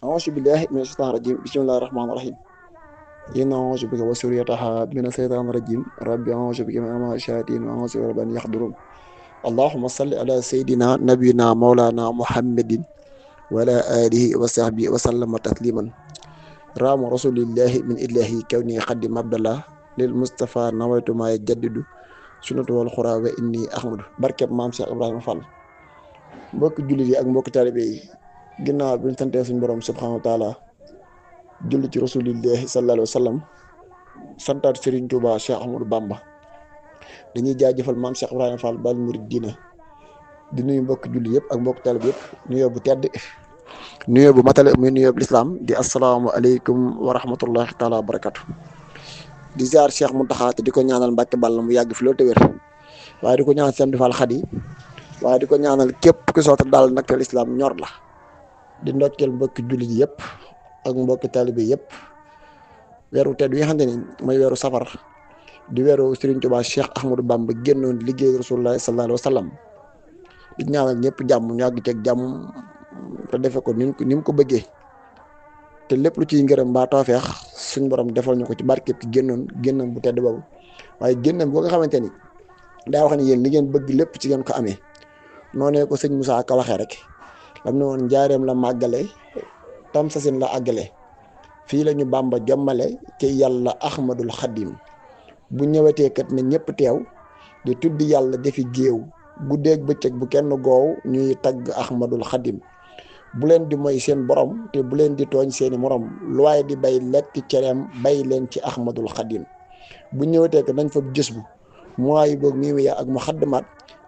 أعوذ بالله من الشيطان الرجيم بسم الله الرحمن الرحيم إن أعوذ بك وسريتها من الشيطان الرجيم ربي أعوذ بك من همزات الشياطين وأعوذ بك رب أن يحضرون اللهم صل على سيدنا نبينا مولانا محمد وعلى آله وصحبه وسلم تسليما رام رسول الله من إله كوني خدم عبد الله للمصطفى نويت ما يجدد سنة والخرى وإني أحمد barkeb maam Cheikh Ibrahima Fall mbokk jullit yi ak mbokk taalibe yi ginnaaw bi ñu santee suñu borom subhanahu wa taala julli ci rasulillahi sallallahu alayhi wa sallam santaat Serigne Touba Cheikh Ahmadou Bamba dañuy jaajëfal maam Cheikh Ibrahima Fall bal murid diina di nuyu mbokk julli yëpp ak mbokk taalibe yëpp nuyoo bu tedd nuyoo bu matale muy nuyoo bu lislaam di asalaamaaleykum wa rahmatullahi taala wa barakatu di ziar Cheikh Mountakha te di ko ñaanal Mbàkke Balla mu yàgg fi loolu te wér waaye di ko ñaanal Sëñ Fall Xadi waaye di ko ñaanal képp ku soota daal nag te lislaam ñor la di ndokkeel mbokki jullit yëpp ak mbokki taalibe yëpp weeru tedd wi nga xamante ni mooy weeru safar di weeru Serigne Touba Cheikh Ahmadou Bamba génnoon liggéey Rasulullah sallallahu alayhi wa sallam di ñaanal ñëpp jàmm ñu àgg ceeg jàmm te defe ko ni mu ko bëggee te lépp lu ciy ngërëm mbaa tawfeex suñ borom defal ñu ko ci barkeb ci génnam bu tedd boobu waaye génnam boo nga xamante ni daa wax ne yéen li ngeen bëgg lépp ci ngeen ko amee noonee ko sëñ Moussa Ka waxee rek lam ne woon njaareem la màggale tam sasin la àggale fii la ñu Bàmba jommale ci yàlla Ahmadul Xadim bu ñëwetee kat ne ñëpp teew di tudd yàlla defi géew guddeeg bëccëg bu kenn goow ñuy tagg Ahmadul Xadim bu leen di moy seen borom te bu leen di tooñ seeni morom lu waaye di bay lekk cereem bay leen ci Ahmadul Xadim bu ñëwetee kat nañ fa gës bu mooy boog mii ak mu xaddamaat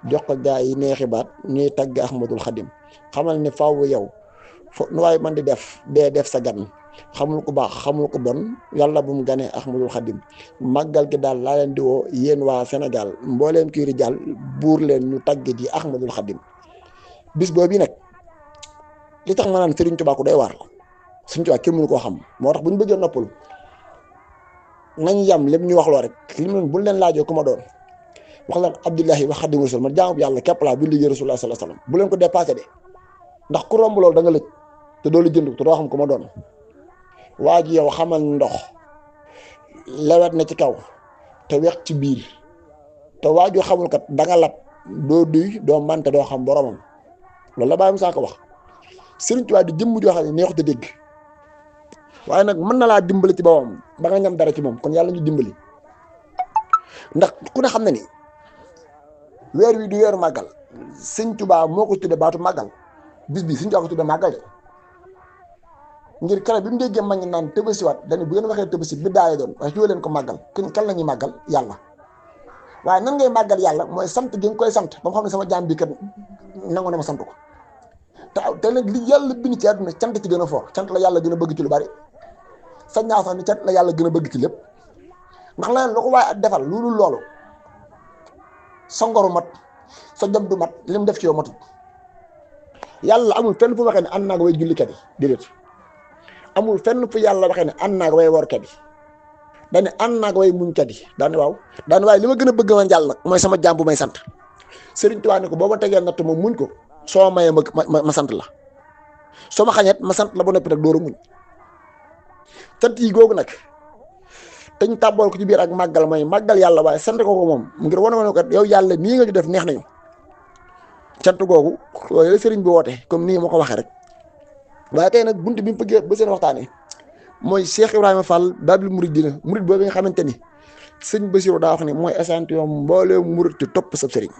jox ko gaa yi neexi baat ñuy tagg Ahmadul Xadim xamal ne faaw yow nu waaye man di def def sa gan xamul ku baax xamul ku bon yàlla bu mu ganee Ahmadul Xadim màggal gi daal laa leen di woo yéen waa Sénégal mbooleem kii rijaal buur leen ñu tagg ji Ahmadul Xadim bis boobu nag li tax ma naan Serigne Touba ku doy waar la Serigne Touba kenn mënu koo xam moo tax bu ñu bëggee noppalu nañ yam lépp ñu wax loo rek li mu buñ leen laajoo ku ma doon wax leen Abdullahi wa Xaadimu Rasuul man jaamu yàlla képp laa bi liggéey Rasulullah sallallahu alayhi wasallam bu leen ko dépassé de ndax ku romb loolu da nga lëj te doo la jënd te doo xam ku ma doon waa ji yow xamal ndox lewet na ci kaw te weex ci biir te waaju xamul kat da nga lab doo duy doo mante doo xam boromam loolu la Baye Moussa ko wax Serigne Touba di jëmm joo xam ne neexut a dégg waaye nag mën na laa dimbali ci boppam ba nga ñam dara ci moom kon yàlla ñu dimbali ndax ku ne xam ne ni weer wi du weeru màggal Serigne Touba moo ko tudde baatu màggal bis bi Serigne Touba ko tudde màggal de ngir kere bi mu déggee mag ñi naan tëbasiwaat dañu bu ngeen waxee tëbasi bi daale doon waaye fi leen ko màggal kan la ñuy màggal yàlla waaye nan ngay màggal yàlla mooy sant gi nga koy sant ba mu xam ne sama jaam bi kat nangu na ma sant ko te nag li yàlla bind ci àdduna cant ci gën a fort cant la yàlla gën a bëgg ci lu bari sañ naa sax ni cant la yàlla gën a bëgg ci lépp ndax leneen lu ko waaye defal loolu loolu sa ngoru mat sa jom du mat li mu def ci yow matut yàlla amul fenn fu waxee ne ànd naa ko way jullikat yi déedéet amul fenn fu yàlla waxee ne ànd naa ko way workat yi daane ànd naa ko way muñkat yi daane waaw daane waaye li ma gën a bëgg man yàlla nag mooy sama jaam bu may sant Serigne Touba ne ko boo ma tegee natt ma muñ ko soo mayee ma sant la soo ma xañeet ma sant la ba noppi nag door a muñ sant yi googu nag teñ tàbbool ko ci biir ak màggal mooy màggal yàlla waaye sant ko moom ngir wane wane ko yow yàlla nii nga ñu def neex nañu sant googu loolu Serigne bi woote comme nii ma ko waxee rek waaye tey nag bunt bi mu bëggee ba seen waxtaanee mooy Cheikh Ibrahima Fall Babil Mouridina murid boobu nga xamante ni sëñ Bassirou daa wax ne mooy échantillon mbooleem murid te topp sab sëriñ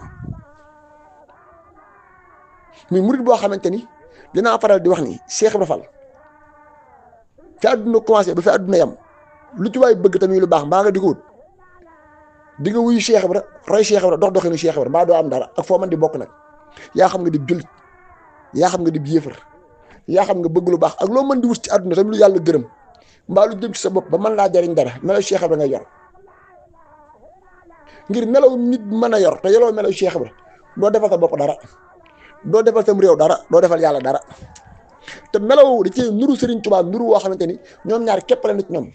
muy murid boo xamante ni dinaa faral di wax ni Cheikh Ibrahima Fall fi àdduna commencé ba fi àdduna yam lu ci waay bëgg tamit lu baax mbaa nga di ko wut di nga wuyu Cheikh Ibrahima roy Cheikh Ibrahima dox doxinu Cheikh Ibrahima mbaa doo am dara ak foo man di bokk nag yaa xam nga di jullit yaa xam nga di yéefar yaa xam nga bëgg lu baax ak loo mën di wut ci àdduna tamit lu yàlla gërëm mbaa lu jëm ci sa bopp ba mën laa jariñ dara melaw Cheikh Ibrahima nga yor ngir melaw nit mën a yor te yeloo melaw Cheikh Ibrahima doo defal sa bopp dara doo defal sam réew dara doo defal yàlla dara te melaw da ci nuru Serigne Touba nuru woo xamante ni ñoom ñaar képp la nit ñoom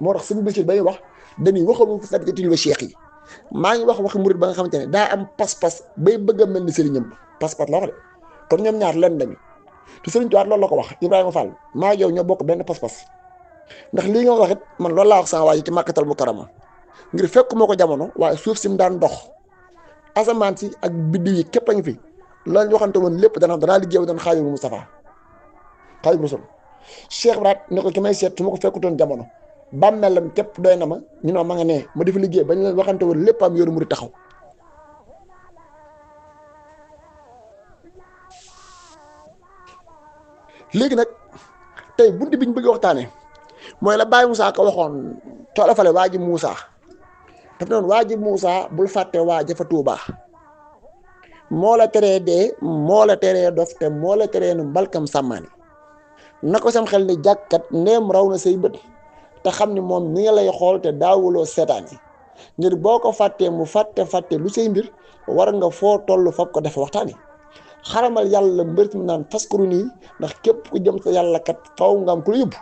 moo tax sëñ Bassirou bay wax dañuy waxamu fa sadikatil wa cheikh yi maa ngi wax murid ba nga xamante ne daa am pas-pas bay bëgg a mel ni sëriñam pas-pas la wax de kon ñoom ñaar leen lañu te Sëriñ Tuubaa loolu la ko wax Ibrahima Fall maa yow ñoo bokk benn pas-pas ndax lii nga wax it man loolu laa wax sama waa ji ci Màkkatal Mukarrama ngir fekk moo ko jamono waaye suuf si mu daan dox asamaan si ak biddiw yi képp a ngi fi loolu waxante woon lépp danaa liggéey doon Xaadimu Mustafaa Xaadimu Rasuul Cheikh Ibrahima ne ko ki may seet su ma ko fekkutoon jamono bàmmeelam képp doy na ma ñu ne ma nga nee ma def liggéey bañ leen waxante woon lépp am yoonu mu di taxaw léegi nag tey buntu bi ñu bëgg waxtaanee mooy la Baye Moussa ko waxoon toola fale waa ji Moussa daf noonu waa ji Moussa bul fàtte waa jafa Tuuba moo la teree dee moo la teree dof te moo la teree nu mbalkam sàmmaani na ko sam xel ni jàkkat ndéem raw na say bët te xam ni moom mi nga lay xool te daawuloo seetaan yi ngir boo ko fàttee mu fàtte lu say mbir war nga foo toll fab ko def waxtaani xaramal yàlla mbër mi naan faskuru nii ndax képp ku jëm sa yàlla kat faw nga am ku la yóbbu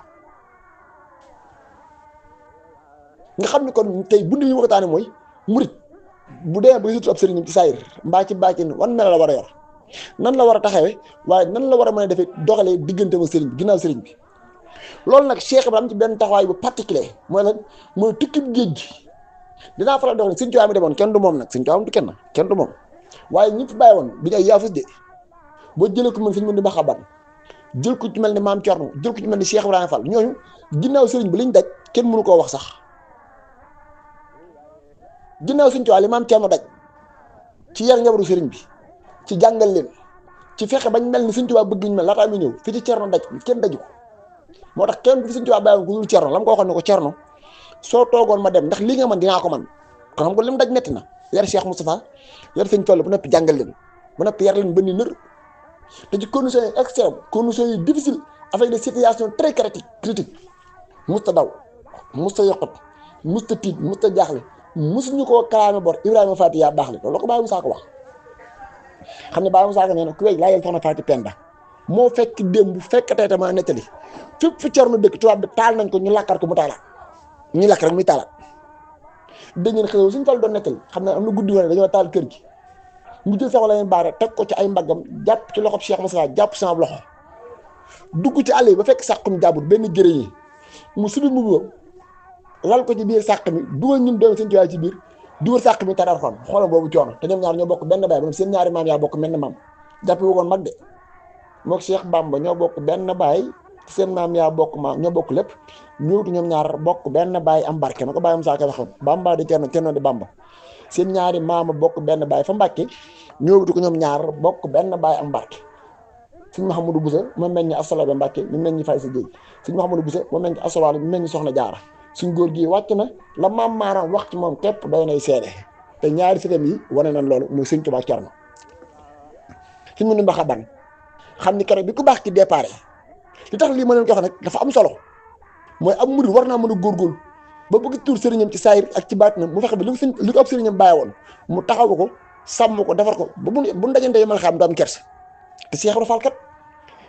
nga xam ni kon tey bundi ñu waxtaane mooy murit bu dee ba surtout ab sëriñam ci saayir mbaa ci baatin wan mel la war a yor nan la war a taxawee waaye nan la war a mën a defee doxalee diggante ma sëriñ bi ginnaaw sëriñ bi loolu nag Cheikh Ibrahima am ci benn taxawaay bu particulier mooy lan mooy tukkib géej gi dinaa faral di wax ne Sëriñ Tuubaa mi demoon kenn du moom nag Sëriñ Tuubaa du kenn du moom waaye ñi fi bàyyi woon bi ñu ay yaafus de boo jëlee ko mel fi ñu mën di maxaban jël ko ci mel ni maam Thierno jël ko ci mel ni Cheikh Ibrahima Fall ñooñu ginnaaw sëriñ bi liñ daj kenn mënu koo wax sax ginnaaw Sëriñ Tuubaa li maam Thierno daj ci yar njabaru sëriñ bi ci jàngal leen ci fexe bañ mel ni Sëriñ Tuubaa bëgg ñu mel laataa muy ñëw fi ci Thierno daj kenn daju ko moo tax kenn du fi Sëriñ Tuubaa bàyyi woon ku dul Thierno la mu ko waxoon ne ko Thierno soo toogoon ma dem ndax li nga man dinaa ko man kon xam nga li mu daj metti na yar Cheikh Moustapha yar Sëriñ Fallu bu noppi jàngal leen bu noppi yar leen ba ni nër te ci conditions yi extrêmes conditions yi difficile avec des situations très critiques musta daw musta yokkut musta tiit musta jaaxle musuñu koo kalaame bor Ibrahima Faty yaa baax le loolu la ko Baye Moussa ko wax xam ne Baye Moussa ko nee na ku wey laa yel soxna Faty Penda moo fekk démb bu fekk tey ma nettali fépp fu Cerno dëkk tubaab bi taal nañ ko ñu làkkaat ko mu taalaat ñu lakk rek muy taalaat dégg ngeen xew suñu fal doon nettali xam ne am na guddi woon dañoo taal kër gi mu jël sax la leen baare teg ko ci ay mbaggam jàpp ci loxob Cheikh Moussa jàpp sama loxo dugg ci àll yi ba fekk sàqum jàmbur benn gërë yi mu subi mu lal ko ci biir sàq mi dugal ñun doomi Sëriñ Tuubaa ci biir dugal sàq mi taraar fan xoolal boobu coono te ñoom ñaar ñoo bokk benn baay ba seen ñaari maam yaa bokk benn maam jàppe woon mag de mook Cheikh Bamba ñoo bokk benn baay seen maam yaa bokk maam ñoo bokk lépp ñëwtu ñoom ñaar bokk benn baay am barke na ko Baye Moussa Ka waxoon Bamba di Cerno Cerno di Bamba seen ñaari maama bokk benn baay fa Mbàkke ñëwtu ko ñoom ñaar bokk benn baay am barke Sëriñ Mahamadou Bousso moo meñ ñi Asala Ba Mbàkke mi meñ ñi Fay sa Géej Sëriñ Mahamadou Bousso moo meñ ñi Asawal mi meñ ñi Soxna Jaara suñ góor gi wàcc na la maam maaram wax ci moom képp doy nay seede te ñaari sëtam yi wane nañ loolu muy Sëriñ Tuubaa Cerno suñ mu ni mbaxa ban xam ni keroog bi ku baax ki déparé li tax lii ma leen ko wax nag dafa am solo mooy am murid war naa mën a góorgóorlu ba bëgg tuur sëriñam ci saayir ak ci baatinam mu fexe ba li ko ab sëriñam bàyyi woon mu taxaw ko sàmm ko defar ko ba bu ndajante yi mën a xam du am kersa te Cheikh Ibra Fall kat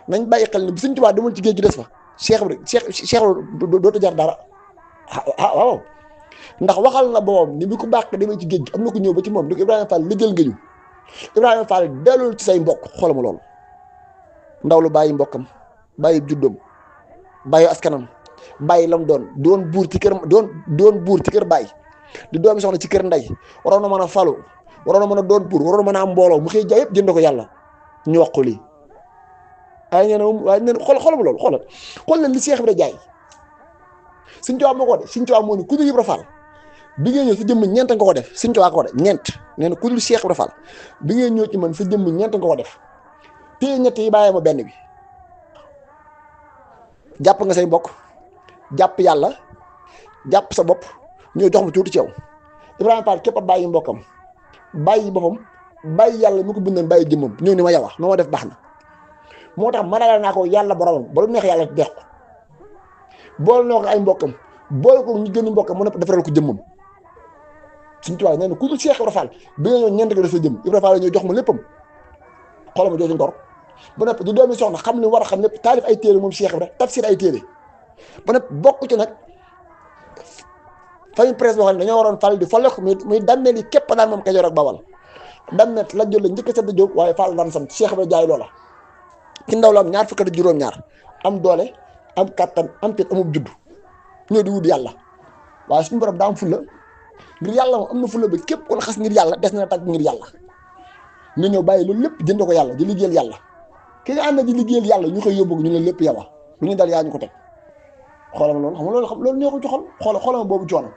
nañ bàyyi xel ne bu Sëriñ Tuubaa demoon ci géej gi des fa Cheikh dootu jar dara waaw ndax waxal na boobam ni bi ku baax demee ci géej gi am na ko ñëw ba ci moom di ko Ibrahima Fall liggéeyal nga ñu Ibrahima Fall dellul ci say mbokk xoolama loolu ndaw lu bàyyi mbokkam bàyyi juddoom bàyyi askanam bàyyi lam doon buur ci kër doon buur ci kër bàyyi di doomi soxna ci kër ndey waroon na mën a falu waroon na mën a doon buur waroon na mën a am mbooloo mu xëy jaay yëpp jënd ko yàlla ñu wax ko lii waaye nee na xoolal loolu xool leen li Cheikh Ibra jaay Sëriñ Tuubaa moo ko def Sëriñ Tuubaa moo ni ku dul Ibra Fall bi ngay ñëw sa jëmm ñeent nga ko def Sëriñ Tuubaa ko def ñeent nee na ku dul Cheikh Ibra Fall bi ngay ñëw ci man sa jëmm ñeent nga ko def téye ñett yi bàyyi ma benn bi jàpp nga say mbokk jàpp yàlla jàpp sa bopp ñëw jox ma tuuti ci yow Ibrahima Fall képp a bàyyi mbokkam bàyyi boppam bàyyi yàlla mi ko bindoon bàyyi jëmmam ñëw ni ma yow noo ma def baax na moo tax mënalal naa ko yàlla boromam ba lu neex yàlla deex ko boole noo ko ay mbokkam boole ko ñu gën a mbokkam mu ne defaral ko jëmmam Sëriñ Tuubaa nee na ku dul Cheikh Ibra Fall bi nga ñëw ñeent nga def sa jëmm Ibra Fall ñëw jox ma léppam xoolal ma jooju ngor ba noppi di doomi soxna xam li war a xam lépp taalif ay téere moom Cheikh Ibra tafsir ay téere ba noppi bokk ci nag famille presse boo xam ne dañoo waroon fal di folle ko muy dammeel yi képp daan moom Kajoor ak Bawal dammet la jël la njëkk a sedd jóg waaye Fall daan sant Cheikh Ibra jaay loola ci ndaw la am ñaar fukki at ak juróom-ñaar am doole am kattan am fit amub judd ñoo di wut yàlla waaye suñu borom daa am fulla ngir yàlla moom am na fulla ba képp ku la xas ngir yàlla des na tàgg ngir yàlla nga ñëw bàyyi loolu lépp jënd ko yàlla di liggéeyal yàlla ki nga ànd di liggéeyal yàlla ñu koy yóbbu ñu ne lépp yow lu ñu dal yaa ñu ko teg xoolal loolu xam nga loolu neexul ci xol xoolal boobu coono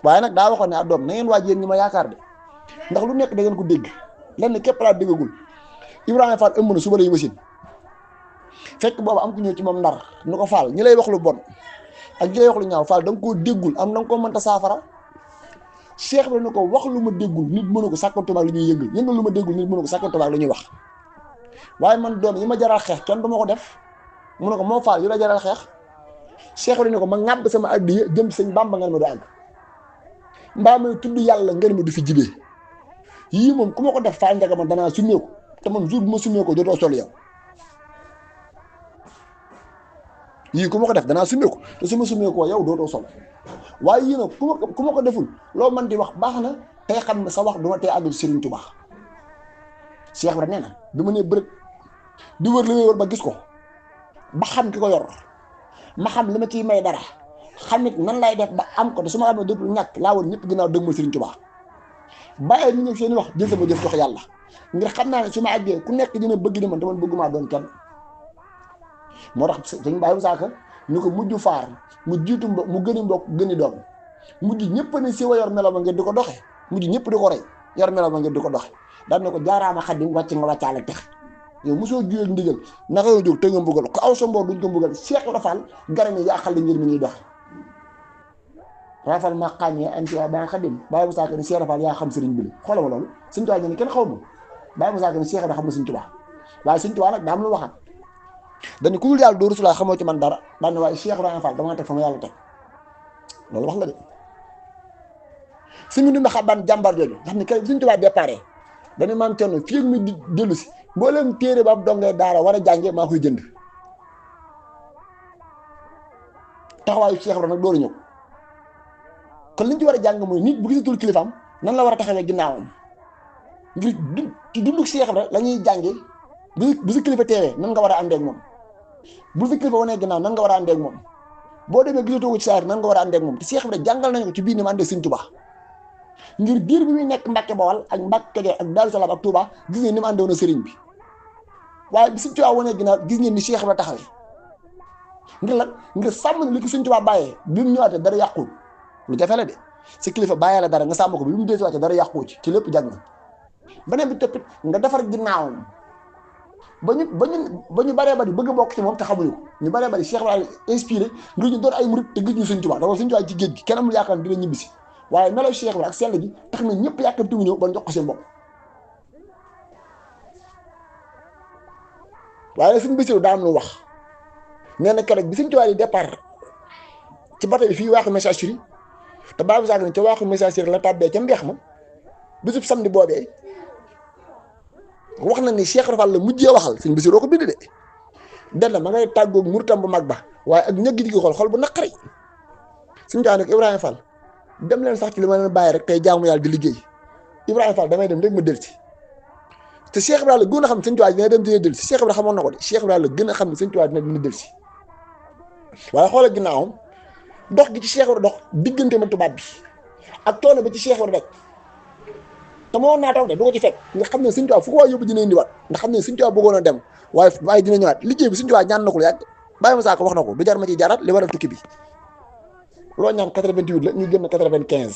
waaye nag daa waxoon ne doom na ngeen waaj yéen ñi ma yaakaar de ndax lu nekk da ngeen ko dégg lenn képp laa déggagul Ibrahima Fall ëmb na suba lay wasin fekk boobu am ku ñëw ci moom ndar nu ko Fall ñi lay wax lu bon ak ñi lay wax lu ñaaw Fall da nga koo déggul am na nga koo mënta saafara Cheikh bi ne ko wax lu ma déggul nit mënu ko sàkkantumaak lu ñuy yëngal lu ma déggul nit mënu ko sàkkantumaak lu ñuy wax waaye man doom yi ma jaral xeex kenn du ma ko def mu ne ko moo Fall yu la jaral xeex Cheikh bi ne ko ma ŋàbb sama addiya jëm sëñ Bamba ngeen ma du àgg mbaa may tudd yàlla ngeen ma du fi jibee yii moom ku ma ko def Fall Ndiaga man danaa summeeku te man jour bu ma summeekoo dootoo sol yow yii ku ma ko def danaa summeeku te su ma summeekoo yow dootoo sol waaye yii nag ku ma ko deful loo man di wax baax na tey xam ne sa wax duma tey àgg Serigne Touba Cheikh bi nee na du ma nee bërëg di wër li may wër ba gis ko ba xam ki ko yor ma xam li ma ciy may dara xam nit nan lay def ba am ko te su ma amee dootul ñàkk laa woon ñëpp ginnaaw dëgg ma Serigne Touba bàyyi ñu ñëw seen wax jël sama jëf jox yàlla ngir xam naa ne su ma àggee ku nekk dina bëgg ni man te man bëggumaa doon kenn moo tax sëñ Baye Moussa Ka ñu ko mujj faar mu jiitu mu gëni mbokk gëni doom mujj ñëpp ne si wa yor melo ma ngeen di ko doxe mujj ñëpp di ko rey yor melo ma ngeen di ko doxe daan ne ko jaaraama Xaadim wàcc nga wàccaale tex yow mosoo juyee ndigal naka yow jóg te nga mbugal ko aw sa mboor duñ ko mbugal Cheikh Rafal gara ni yaa xal li ngir mi ñuy doxe Rafal ma xàññee anti waa Baye Xaadim Baye Moussa Ka ni Cheikh Rafal yaa xam sëriñ bi xoolal ma loolu Sëñ Tuubaa ne kenn xaw ma Baye Moussa Ka ni Cheikh Rafal xam na Sëñ Tuubaa waaye Sëñ Tuubaa nag daa am lu waxaat dañu ku dul yàlla doo Rasulullah xamoo ci man dara daan ne waaye Cheikh Rafal dama teg fa ma yàlla teg loolu wax la de suñu dund xabaan jàmbar jooju nga xam ne kay Sëñ Tuubaa déparé dañu maam Cerno fii ak muy dellu si mboolem téere ba ab dongee daara war a jàngee maa koy jënd taxawaayu Cheikh Rafal nag dooru ñëw kon li ñu ci war a jàng mooy nit bu gisatul kilifaam nan la war a taxawee ginnaawam ngir ci dundu Cheikh Rafal la ñuy jàngee bu si kilifa teewee nan nga war a àndee ak moom bu fi kilifa wanee ginnaaw nan nga war a àndee ak moom boo demee gisatoo ko ci saar nan nga war a àndee ak moom te Cheikh Rafal jàngal nañu ko ci biir ni mu àndee Sëñ Tuubaa ngir diir bi muy nekk Mbàkke Bawal ak Mbàkke Kajoor ak Daaru Salaam ak Touba gis ngeen ni mu àndee woon sëriñ bi waaye bi Sëñ Tuubaa wanee ginnaaw gis ngeen ni Cheikh Rafal taxawee ngir lan ngir sàmm ne li ko Sëñ Tuubaa bàyyee bi mu ñëwaatee dara yàqul lu jafe la de sa kilifa bàyyee la dara nga sàmm ko bi mu deesuwaatee dara yàqu ci lépp jag na beneen bi tëppit nga defar ginnaawam ba ñu baree bari bëgg a bokk ci moom te xamuñu ko ñu baree bari Cheikh Rafal inspiré ngir ñu doon ay murit te gis ñu Sëñ Tuubaa dafa Sëñ Tuubaa ci géej gi kenn amul yaakaar dina ñibbisi waaye melo Cheikh Rafal ak sell gi tax na ñëpp yàkkamti mu ñëw ba jox ko seen bopp waaye Sëñ Basiru daa am lu wax nee na keroog bi Sëñ Tuubaa di départ ci bato bi fii waaxu Messagerie te baabu saak ne ca waaxu Messagerie la tàbbee ca mbeex ma bisub samedi boobee wax na ni Cheikh Rafal la mujjee waxal Sëñ Basiru ko bind de den ma ngay tàggoog muritam bu mag ba waaye ak ñëgg di xol bu naqari Sëñ Tuubaa ne ko Ibrahima Fall dem leen sax ci li ma leen bàyyi rek tey jaamu yàlla di liggéey Ibrahima Fall damay dem rek ma delsi te Cheikh Rafal la gën a xam ne Sëñ Tuubaa dina dem dina delsi Cheikh Rafal xamoon na ko de Cheikh Rafal la gën a xam ne Sëñ Tuubaa dina delsi waaye xoolal ginnaawam dox gi ci Cheikh Rafal dox diggante ma tubaab bi ak tool bi ci Cheikh Rafal rek te moo naa taw de du ko ci fekk nga xam ne Sëñ Tuubaa fu ko waa yóbbu dina indiwaat nga xam ne Sëñ Tuubaa bëggoon a dem waaye dina ñëwaat liggéey bi Sëñ Tuubaa ñaan na ko lu yàgg Baye Moussa Ka wax na ko du jar ma ciy jaaraat li waral tukki bi loo ñaan 88 la ñu génn 95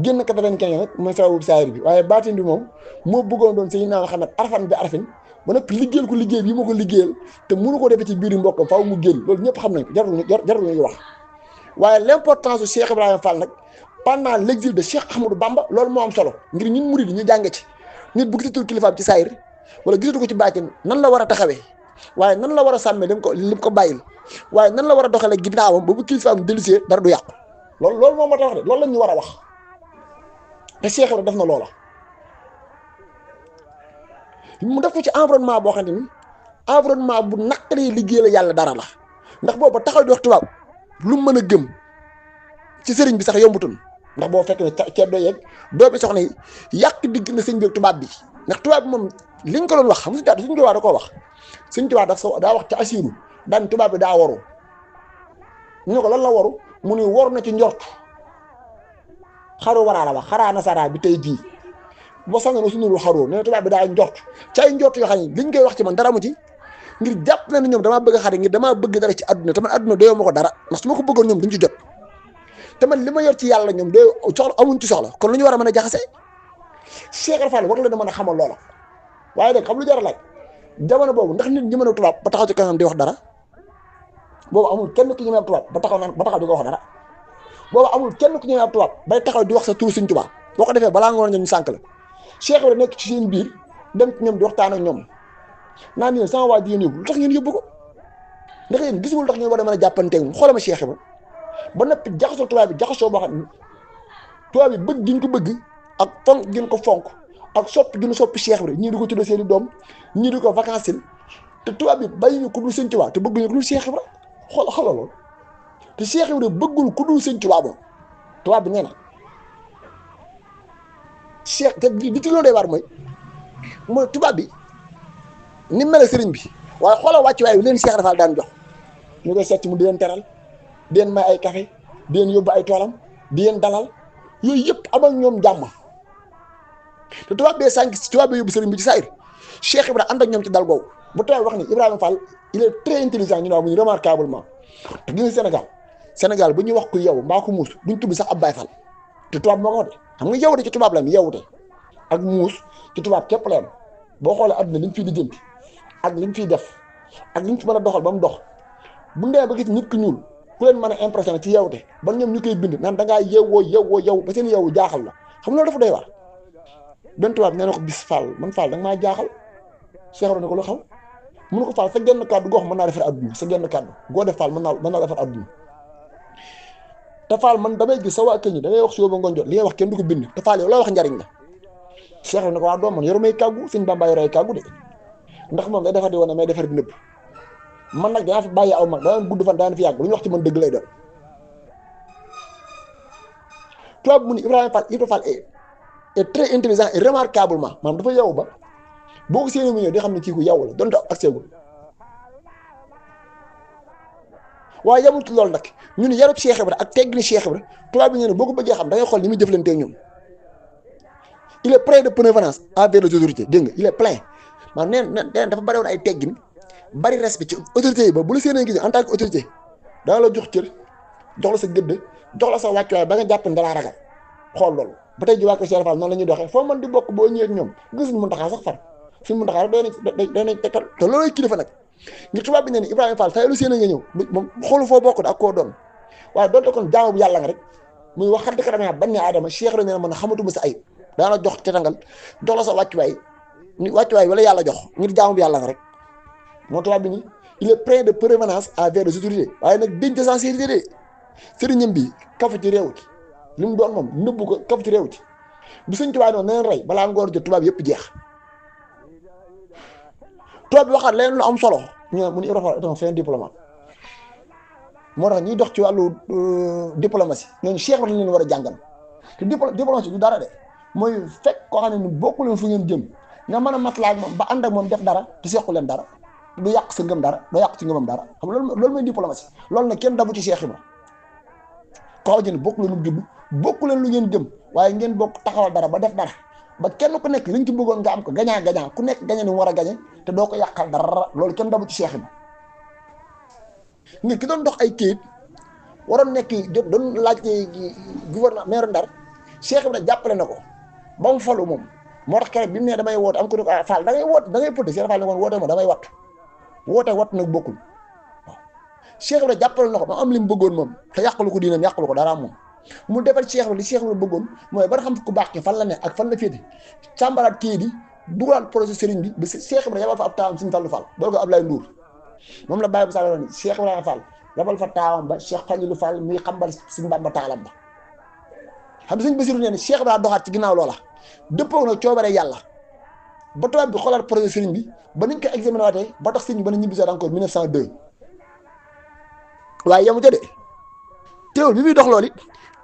génn 95 nag mooy sababu saayir bi waaye baatin bi moom moo bëggoon doon sëñ naa xam ne arfan bi arfin ba nag liggéeyal ko liggéey bi ma ko liggéeyal te mënu ko defee ci biir mbokkam faaw mu génn loolu ñëpp xam nañ ko jarul ñu wax waaye l'importance su Cheikh Ibrahima Fall nag pendant l'exil de Cheikh Ahmadou Bamba loolu moo am solo ngir ñun murid ñu jànge ci nit bu gisatul kilifaam ci saayir wala gisatu ko ci baatin nan la war a taxawee waaye nan la war a sàmmee lim ko bàyyil waaye nan la war a doxalee ginnaawam ba bu kilifaam dellusee dara du yàqu loolu moom moo tax wax de loolu la ñu war a wax te Cheikh Ibrahima def na loola mu def ko ci environnement boo xam ne ni environnement bu naqaree liggéey la yàlla dara la ndax boobu taxaw di wax tubaab lu mu mën a gëm ci sëriñ bi sax yombutul ndax boo fekk ne ceeb doo yeeg doo bi soxna yi yàq digg na sëñ bi ak tubaab bi ndax tubaab bi moom liñ ko doon wax xam nga suñ tubaab da koo wax suñ tubaab daa wax ci asiru daan tubaab bi daa waru ñu ne ko lan la waru mu ni waru na ci njort xaru waraa la wax xaraa nasara bi tey jii boo sànga na suñu xaroo nee na tubaab bi daa njort ci ay njort yoo xam ne liñ koy wax ci man dara mu ci ngir jàpp na ne ñoom damaa bëgg a xare ngir damaa bëgg dara ci àdduna te man àdduna doyoo ma ko dara ndax su ma ko bëggoon ñoom duñ ci jot te man li ma yor ci yàlla ñoom doy soxla amuñ ci soxla kon lu ñu war a mën a jaxase Cheikh Fall war la na mën a xamal loola waaye nag xam lu jar a laaj jamono boobu ndax nit ñi mën a tubaab ba taxaw ci kanam di wax dara boobu amul kenn ku ñemee ab tubaab ba taxaw di ko wax dara boobu amul kenn ku ñemee ab tubaab bay taxaw di wax sa turu Sëñ Tuubaa boo ko defee balaa nga woon ñoom ñu sànk la Cheikh Fall nekk ci seen biir dem ci ñoom di waxtaan ak ñoom naan yéen sama waa ji yéen yóbbu lu tax ngeen yóbbu ko ndax yéen gisul tax ngeen war a mën a jàppanteeg moom xoolal ma Cheikh ba noppi jaxasoo tubaab bi jaxasoo boo xam ne tubaab bi bëgg giñ ko bëgg ak fonk giñ ko fonk ak soppi giñ soppi Cheikh bi ñii di ko tuddee seen i doom ñii di ko vacances te tubaab bi bàyyi ñu ku dul Sëñ Tuubaa te bëgguñu ku dul Cheikh Ibra xoolal loolu te Cheikh Ibra bëggul ku dul Sëñ Tuubaa moom tubaab bi nee na Cheikh te bi ci loolu day war mooy tubaab bi ni mel sëriñ bi waaye xoolal wàcc waay bi leen Cheikh Fall daan jox ñu koy seet mu di leen teral di leen may ay café di leen yóbbu ay toolam di leen dalal yooyu yëpp amal ñoom jàmm te tubaab bee sànq tubaab bee yóbbu sëriñ bi ci saayir Cheikh Ibra ànd ak ñoom ci dal googu bu tubaab wax ni Ibrahima Fall il est très intelligent ñu ne amuñu remarquablement te gis nga Sénégal bu ñuy wax ku yow mbaa ko muus duñ tudd sax ab Baay Fall te tubaab moo ko wax de xam nga yow de ci tubaab la mi yow de ak muus ci tubaab képp la boo xoolee àdduna liñ fiy lijjanti ak liñ fiy def ak liñ fi mën a doxal ba mu dox bu ndee ba gis nit ku ñuul ku leen mën a impressionné ci yewte ba ñoom ñu koy bind naan da ngaa yeewoo ba seen yeewu jaaxal la xam loolu dafa doy waar benn tubaab nee na ko bis Fall man Fall da nga maa jaaxal Cheikh ne ko lu xaw mun ko Fall sa genn kàddu goo xam mën naa defar adduna sa genn kàddu goo def Fall mën naa defar adduna te Fall man damay gis sa waa kër ñi da ngay wax si yow ba ngoon jot li ngay wax kenn du ko bind te Fall yow la wax njariñ la Cheikh ne ko waa doom man yoru may kàggu Sëñ Bamba yore ay kàggu de ndax moom day defar di wane may defar di nëbb man nag danaa fi bàyyi aw mag daan gudd fan daan fi yàgg lu ñu wax ci man dëgg lay doon tubaab mu ni Ibrahima Fall est très intelligent et remarquablement maanaam dafa yow ba boo ko séenee mu ñëw di xam ne kii ku yow la donte ak seegul waaye yamul ci loolu nag ñu ne yarub Cheikh Ibra ak teggini Cheikh Ibra tubaab bi ñu ne boo ko bëggee xam da ngay xool ni muy jëflanteeg ñoom il est plein de bénévolence envers les autorités dégg nga il est plein maanaam nee dafa bari woon ay teggin bari respect ci autorité yi ba bu la séenee gis en tant que autorité dana la jox cër jox la sa gëdd jox la sa wàccuwaay ba nga jàpp ne dalaa ragal xool loolu ba tey ji waa ko Cheikh Fall noonu la ñuy doxee foo mën di bokk boo ñëwee ak ñoom gisuñu mun taxaa sax far suñu mun taxaa rek doy nañ tekkal te loolooy kilifa nag ngir tubaab bi ne ni Ibrahima Fall saa lu séenee nga ñëw moom xoolu foo bokk ak koo doon waaye doonte kon jaamu bu yàlla nga rek muy wax xar dëkk damay bañ ne Adama Cheikh la ne mën a xamatuma sa ayib daana jox tetangal jox la sa wàccuwaay wala yàlla jox ngir jaamu bu yàlla nga rek moo tubaab bi ni il est plein de prévenance envers les autorités waaye nag dañ de sincérité de sëriñam bi kafu ci réew ci li mu doon moom nëbbu ko kafu ci réew ci bu Sëñ Tuubaa noonu neen rey balaa ngoor jot tubaab yëpp jeex tubaab bi waxaat leen lu am solo ñu ne mu ni Ibrahima Fall c'est un diplomate moo tax ñuy dox ci wàllu diplomatie ñooñu Cheikh lañ leen war a jàngal te diplomatie du dara de mooy fekk koo xam ne ni bokku leen fu ngeen jëm nga mën a maslaa ak moom ba ànd ak moom def dara te sequ leen dara du yàq sa ngëm dara du yàq ci ngëmam dara xam nga loolu mooy diplomatie loolu nag kenn dabu ci Cheikh Ibra koo xam ne bokku leen lu judd bokku leen lu ngeen jëm waaye ngeen bokk taxawal dara ba def dara ba kenn ku nekk li nga ci bëggoon nga am ko gañaa ku nekk gañe ni mu war a gañe te doo ko yàqal dara loolu kenn dabu ci Cheikh Ibra nit ki doon dox ay kayit waroon nekk doon laajte gouverneur maire Ndar Cheikh Ibra jàppale na ko ba mu falu moom moo tax keroog bi mu ne damay woote am ko ne ko Fall da ngay woote da ngay poté Cheikh Fall ne woon woote ma damay wattu woote nag bokkul waaw Cheikh Ibra jàppale na ko ba am li mu bëggoon moom te yàqalu ko diinam yàqalu ko dara moom mu defal Cheikh Ibra li Cheikh Ibra bëggoon mooy ba xam ku baax ki fan la ne ak fan la féete càmbaraat kii di dugalaat projet Serigne bi ba Cheikh Ibra yabal fa ab taawam Serigne Fallou Fall boole ko Ablaye Ndour moom la bàyyi bu sala ni Cheikh Ibrahima Fall yabal fa taawam ba Cheikh Falilou Fall muy xambal Serigne Bamba taalam ba xam ne Serigne Bassirou nee ne Cheikh Ibra doxaat ci ginnaaw loola dëppoo na coobare yàlla ba tubaab bi xoolaat projet Serigne bi ba niñ ko examiné waatee ba tax Serigne bi ba na ñibbisaat encore 1902 waaye yamu ca de teewul bi muy dox loolu it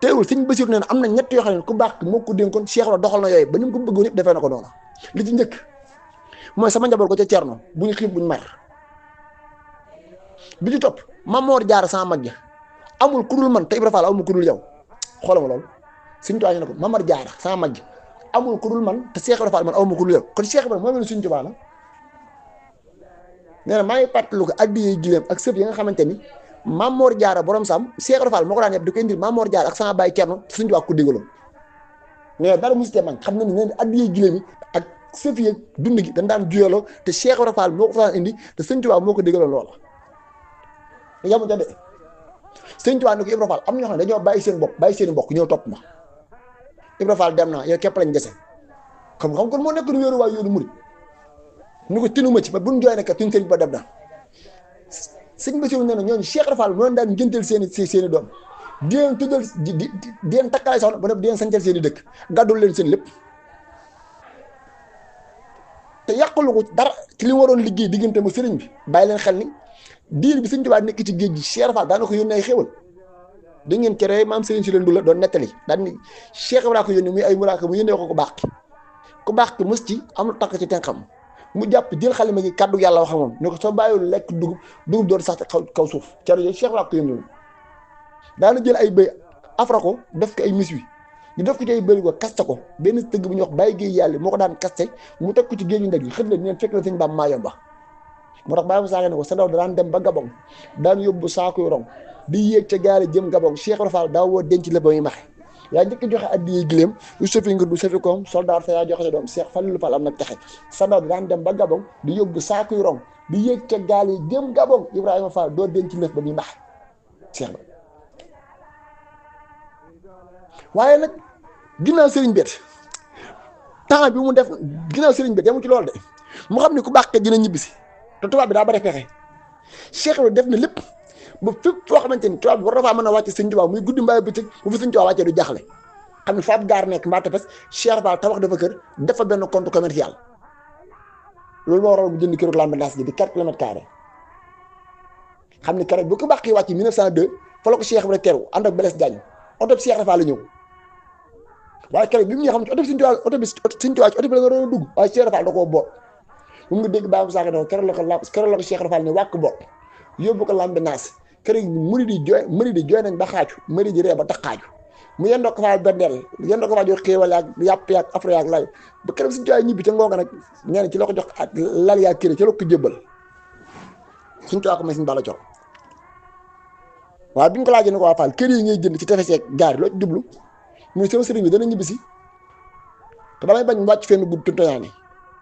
teewul Serigne Bassirou nee na am na ñett yoo xam ne ku baax moo ko dénkoon Cheikh Ibra doxal na yooyu ba ni mu ko bëggoon yëpp defee na ko noonu li ci njëkk mooy sama njaboot ko ca Cerno bu ñu xiif bu ñu mar. bi ci topp Mamor Jaara sama mag ja amul ku dul man te Ibra Fall amul ku dul yow xoolal ma loolu Sëñ Tuubaa ñu ne ko Mamor Jaara sama mag ja amul ku dul man te Cheikh Ibra Fall man amul ku dul yow kon Cheikh Ibra moo mel ne Sëñ Tuubaa la nee na maa ngi fàttaliku ko addiyee gileem ak sëf yi nga xamante ni Mamor Jaara borom sam Cheikh Ibra Fall moo ko daan yeb di ko indil Mamor Jaara ak sama baay Cerno te Sëñ Tuubaa ko digaloon mais dara musite man xam na ni nee na addiyee gileem yi ak sëf yi dund gi dañ daan juyaloo te Cheikh Ibra Fall moo ko fa daan indi te Sëñ Tuubaa moo ko digaloon loola yamu ca de Sëñ Tuubaa ni ko Ibra Fall am na ñoo xam ne dañoo bàyyi seen bopp bàyyi seen mbokk ñëw topp ma Ibra Fall dem naa yow képp lañ dese xam kon moo nekk nu wéeru waay yoonu murit ni ko tinuma ci ba buñ jooy nekk tuñ sëriñ ba dem na sëñ Basiru nee na ñooñu Cheikh Ibra Fall noonu daan ngénteel seeni doom di leen tuddal di leen takkalaay soxna ba di leen sancal seen i dëkk gàddul leen seen lépp te yàqalu ko dara ci li mu waroon liggéey diggante ma sëriñ bi bàyyi leen xel ni diir bi Sëñ Tuubaa nekk ci géej gi Cheikh Fall daana ko yónnee ay xéwal da ngeen cere maam Serigne si leen du la doon nettali daan ni Cheikh Ibra ko yónnee muy ay muraaka mu yónnee ko ku baax ki mës ci am lu takk ci tenxam mu jàpp jël xalima gi kàddu yàlla wax ak moom ne ko soo bàyyiwul lekk dugub doon sax kaw suuf cere yooyu Cheikh Ibra ko yónnee daana jël ay bëy afra ko def ko ay mis wi ñu def ko ci ay bëri ko kaste ko benn tëgg bu ñuy wax bàyyi géey yàlla moo ko daan kaste mu teg ko ci géeju ndeg yi xët leen neen fekk la sëñ Bamba Maayomba moo tax bàyyi ma saaga ne ko sa daw daan dem ba Gabon daan yóbbu saakuy rong di yéeg ca gaale jëm Gabon Cheikh Ibra Fall daa woo denc la ba muy maxe yaa njëkk joxe addiye gileem yu sofi ngir du sofi koom soldat sa yaa joxe sa doom Cheikh Fallu Fall am nag texe sa daw daan dem ba Gabon di yóbbu saakuy rong di yéeg ca gaale jëm Gabon Ibrahima Fall doo denc lëf ba muy maxe Cheikh ba waaye nag ginnaaw sëriñ bet temps bi mu def ginnaaw sëriñ bet yamu ci loolu de mu xam ne ku baax dina ñibbisi te tubaab bi daa bari pexe Cheikh Ibra def na lépp ba fépp foo xamante ni tubaab bi war na faa mën a wàcce Sëñ Tuubaa muy guddi mbaay bëccëg bu fi Sëñ Tuubaa wàccee du jaxle xam ne fa ab gaar nekk mbaa tefes Cheikh Fall tabax dafa kër dafa benn compte commercial loolu moo waral bu jënd këru Lambinaas gi di 4 kilomètres carrés xam ni keroog bu ko baax kii wàcc 1902 fa la ko Cheikh Ibra teeru ànd ak Blaise Diagne oto bi Cheikh Fall la ñëw waaye keroog bi mu ñëw xam ne oto bi Sëñ Tuubaa Sëñ Tuubaa ci oto bi la nga doon dugg waaye Cheikh Fall da koo boot mu ngi dégg baabu saaka ne keroog la ko Cheikh Ibra Fall ne wàkk boot yóbbu ko Lambinaas keroog mëri di jooy nañ ba xaaju mëri di ree ba tax xaaju mu yendoo ko faa bendeel yendoo ko faa jox xéewal yaag yàpp yaag afro yaag lay ba keroog Sëñ Tuubaa ñibbi ca ngoonga nag nee na ci la ko jox ak lal yaag kër ci la ko jébbal Sëñ Tuubaa ko may Sëñ Balla Coro waaye bi ñu ko laajee ne ko waa Fall kër yi ngay jënd ci tefes yeeg gaar loo ci jublu muy sama sëriñ bi dana ñibbi si te damay bañ mu wàcc fenn gudd tuntoñaani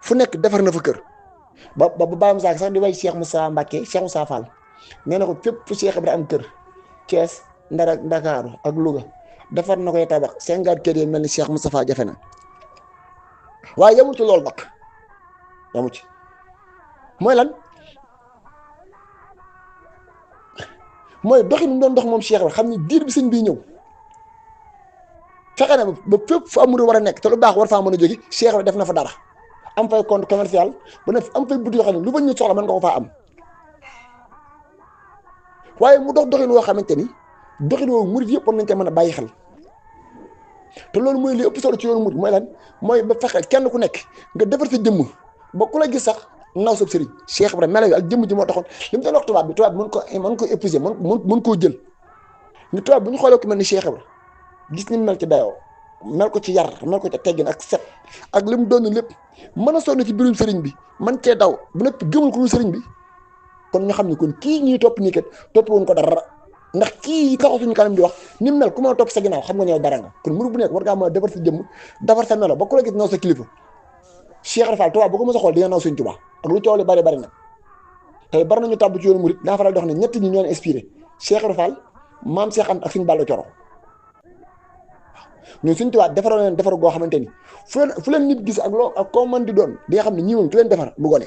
fu nekk defar na fa kër ba bàyyam saak sax di way Cheikh Moussa Mbacke Cheikh Moussa Fall nee na ko fépp fu Cheikh Ibra am kër Thiès Ndar ak Ndakaaru ak Louga defar na koy tabax 50 kër yi mel ni Cheikh Moustapha jafe na waaye yemu ci loolu nag yemu ci mooy lan mooy doxin mu doon dox moom Cheikh Ibra xam ni diir bi sëñ bii ñëw fexe na ba fépp fu amul war a nekk te lu baax war faa mën a jóge Cheikh Ibra def na fa dara am fay compte commercial ba ne am fay buddi yoo xam ne lu bañ ñu soxla mën nga ko faa am waaye mu doxin woo xamante ni doxin woowu murit yëpp war nañ ko mën a bàyyi xel te loolu mooy li ëpp solo ci yoonu murit mooy lan mooy ba fexe kenn ku nekk nga defar sa jëmm ba ku la gis sax naw sab sëriñ Cheikh Ibra melo yi ak jëmm ji moo taxoon li mu doon wax tubaab bi mën ko épouser mën koo jël ñu tubaab bu ñu xoolee ku mel ni Cheikh Ibra gis ni mel ci dayoo mel ko ci yar mel ko ci teggin ak set ak li mu doon lépp mën a sonn ci biirum sëriñ bi man cee daw bu nekk gëmul ko sëriñ bi kon ñu xam ne kon kii ñuy topp nii kat topp woon ko dara ndax kii taxaw suñu kanam di wax ni mu mel ku ma topp sa ginnaaw xam nga ñëw dara nga kon murid bu nekk war ngaa mën a defar sa jëmm defar sa melo ba ku la gis naw sa kilifa Cheikh Ibra Fall tubaab bu ko mos a xool di nga naw Sëriñ Tuubaa ak lu coow li bari nag tey bari nañu tàbb ci yoonu murid daa faral di wax ne ñetti ñi ñoo leen inspiré Cheikh Ibra Fall maam Cheikh Anta ak Sëriñ Balla Coro ñun Sëriñ Tuubaa defaroon leen defar goo xamante ni fu leen nit gis ak loo ak koo mën di doon di nga xam ne ñii moom ki leen defar bu gone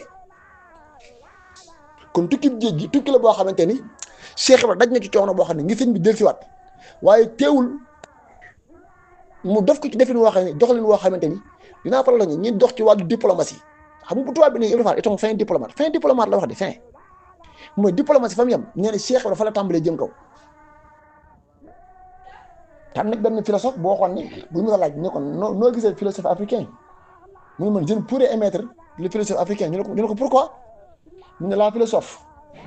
kon tukki géej gi tukki la boo xamante ni Cheikh Ibra daj na ci coono boo xam ne ngi sëñ bi dellusiwaat waaye teewul mu def ko ci defin woo xam ne doxalin woo xamante ni dinaa faral la ñi dox ci wàllu diplomatie xam nga bu tubaab bi ne Ibra Fall itam fin diplomate la wax de fin mooy diplomatie fa mu yem nee na Cheikh Ibra fa la tàmbalee jëm kaw. te am nag benn philosophe boo waxoon ne bu ñu la laaj ne kon noo gisee philosophe africain mu ne man je ne pourrais émettre le philosophe africain ñu ne ko pourquoi ñu ne la philosophe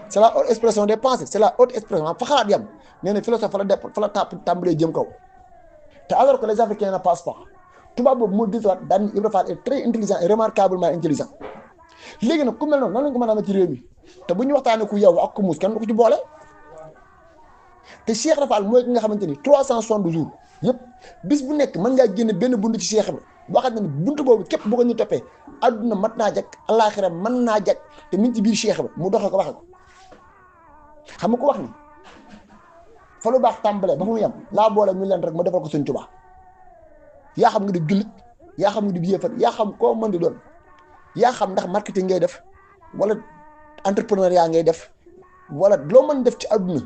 c'est la haute expression des pensées c'est la haute expression fa xalaat yam nee na philosophe fa la tàmbalee jëm kaw te alors que les africains ne passent pas tubaab boobu moo disiwaat daan Ibra Fall est très intelligent et remarquablement intelligent léegi nag ku mel noonu nan lañ ko mën a amee ci réew mi te bu ñu waxtaanee ku yow ak ku muus kenn du ko ci boole te Cheikh Ibra Fall mooy ki nga xamante ni 360 jours yëpp bis bu nekk mën ngaa génne benn bunt ci Cheikh Ibra boo xam ne buntu boobu képp boo ko ñu toppee adduna mat naa jag alaaxira mën naa jag te min ci biir Cheikh Ibra mu doxee ko waxee ko xam nga ko wax ni fa lu baax tàmbalee ba fu mu yem laa boole ñu leen rek ma defal ko Sëñ Tuubaa yaa xam nga di jullit yaa xam nga di yéefar yaa xam koo mën di doon yaa xam ndax marketing ngay def wala entrepreneuriat ngay def wala loo mën def ci adduna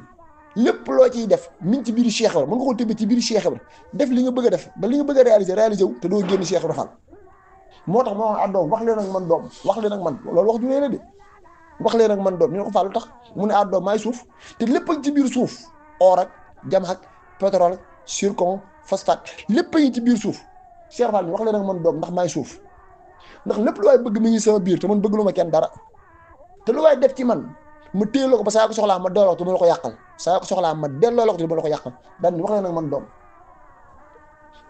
lépp loo ciy def min ci biir Cheikh Ibra mën nga ko tëbbee ci biir Cheikh Ibra def li nga bëgg a def ba li nga bëgg a réaliser wu te doo génn Cheikh Ibra Fall moo tax ma wax doom wax leen ak man doom wax leen ak man loolu wax ju la de wax leen ak man doom ñu ne ko Fall lu tax mu ne doom maay suuf te lépp ak ci biir suuf or ak jam ak pétrole zircon phosphate lépp a ngi ci biir suuf Cheikh Fall wax leen ak man doom ndax maay suuf ndax lépp lu waay bëgg mi ngi sama biir te man bëgg lu ma kenn dara te lu waay def ci man ma téye la ko ba saa ko soxlaa ma delloo te ma la ko yàqal saa ko soxlaa ma delloo la ko te ma la ko yàqal daan wax leen ak man doom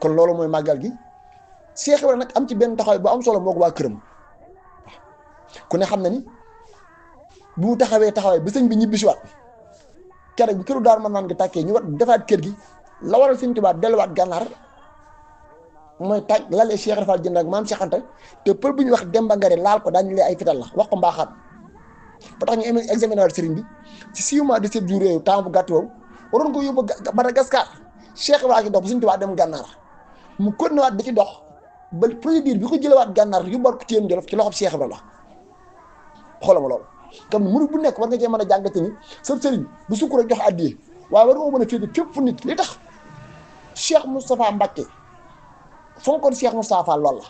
kon loolu mooy màggal gi Cheikh Ibra nag am ci benn taxawaay bu am solo moo ko waa këram ku ne xam na ni bu mu taxawee taxawaay ba sëñ bi ñibbi si waat keroog bi këru daar mën naan nga tàkkee ñu war defaat kër gi la waral Sëñ Tuubaa delluwaat gànnaar mooy tàj lalee Cheikh Ibra Fall jënd ak maam Cheikh Anta te pël bu ñu wax Demba Ngare laal ko daañu lee ay fital la wax ko mbaaxaat ba tax ñu examiné waat sëriñ bi ci 6 mois de 7 jours yooyu temps bu gàtt woowu waroon ko yóbbu Madagascar Cheikh Ibra ci dox bu Sëñ Tuubaa dem gànnaar mu continué waat di ci dox ba procédure bi ko jëlewaat gànnaar yóbbuwaat ko ci yéen Jolof ci loxob Cheikh Ibra la xoolal ma loolu comme murid bu nekk war nga cee mën a jàngate ni sa sëriñ du sukk rek jox addiye waaye war nga mën a féete fépp fu nit li tax Cheikh Moustapha Mbacké fonkoon Cheikh Moustapha Fall lool la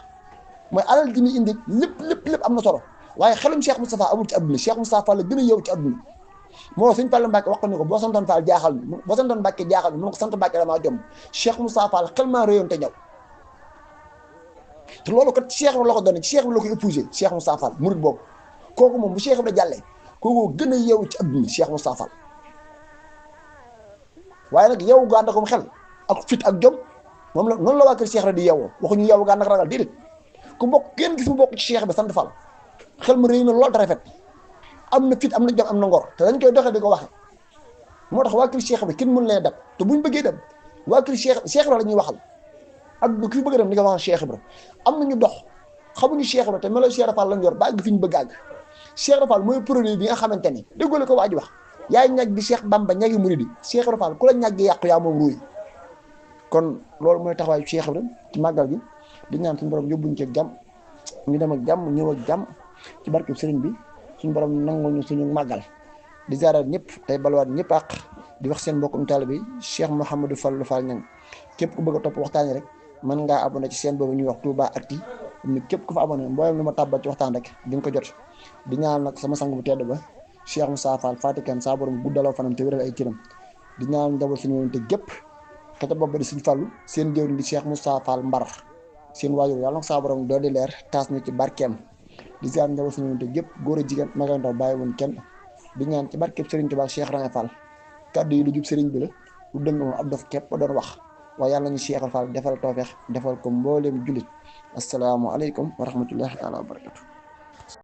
mooy alal gi ñu indi lépp am na solo waaye xelum Cheikh Moustapha amul ci adduna Cheikh Moustapha Fall la gën a yeewu ci adduna moo sëñ Fall Mbacké wax ko ni ko boo santoon Fall jaaxal ñu boo santoon Mbacké jaaxal ñu mun ko sant Mbacké damaa jom Cheikh Moustapha Fall xel maa réyoon te ñaw te loolu kat Cheikh Ibra la ko doon ci Cheikh Ibra la ko épousé Cheikh Moustapha Fall murid boobu kooku moom bu Cheikh Ibra jàllee kooku gën a yeewu ci adduna Cheikh Moustapha Fall waaye nag yeewu gaa ànd ak xel ak fit ak jom moom la noonu la waa kër Cheikh Ibra di yeewoo waxuñu yeewu gaa ànd ak ragal déedéet ku bokk kenn gis mu bokk ci Cheikh Ibra sant Fall xel mu rëy na lool te rafet am na fit am na jom am na ngor te dañ koy doxee di ko waxe moo tax waa kër Cheikh Ibra kenn mën leen dab te buñ bëggee dem waa kër Cheikh Ibra la ñuy waxal ak bu ki bëgg dem di nga wax Cheikh Ibra am nañu dox xamuñu Cheikh Ibra te melo Cheikh Ibra Fall lañ yor ba àgg fi ñu bëgg àgg Cheikh Ibra Fall mooy produit bi nga xamante ni déggoo ko waa ji wax yaay ñag bi Cheikh Bamba ñagi muridi Cheikh Ibra Fall ku la ñag gi yàqu yaa moom ruuy kon loolu mooy taxawaayu Cheikh Ibra ci màggal gi di ñaan suñu borom yóbbuñ ci jàmm ñu dem ak jàmm ñëw ak jàmm ci barkeb sëriñ bi suñu borom nangul ñu suñu màggal di ziaral ñëpp tey balwaat ñëpp àq di wax seen mbokkum taalibe bi Cheikh Mouhamadou Fallou Fall ñang képp ku bëgg a topp waxtaan rek mën ngaa abonné ci seen boobu ñuy wax Touba-Actu ni képp ku fa abonné mboolem lu ma tàbbal ci waxtaan rek di nga ko jot di ñaan nag sama sang bu tedd ba Cheikh Moussa Fall Fatikan saa borom guddaloo fanam te wéral ay cëram di ñaan njaboot suñu woon te gépp xeta bopp ba di suñu fàllu seen jëwriñ di Cheikh Moussa Fall Mbar seen waajur yàlla nag saa borom dooli leer taas ñu ci barkeem di ziar njaboot suñu woon te gépp góor a jigéen mag ak ndaw bàyyi woon kenn di ñaan ci barkeem Serigne Touba Cheikh Ibra Fall kàddu yi lu jub Serigne bi la lu dëng moom ab dof képp doon wax waaye yàlla nañu Cheikh Ibra Fall defal tawfeex defal ko mbooleem jullit assalaamu aleykum wa rahmatullahi taala wa barakatu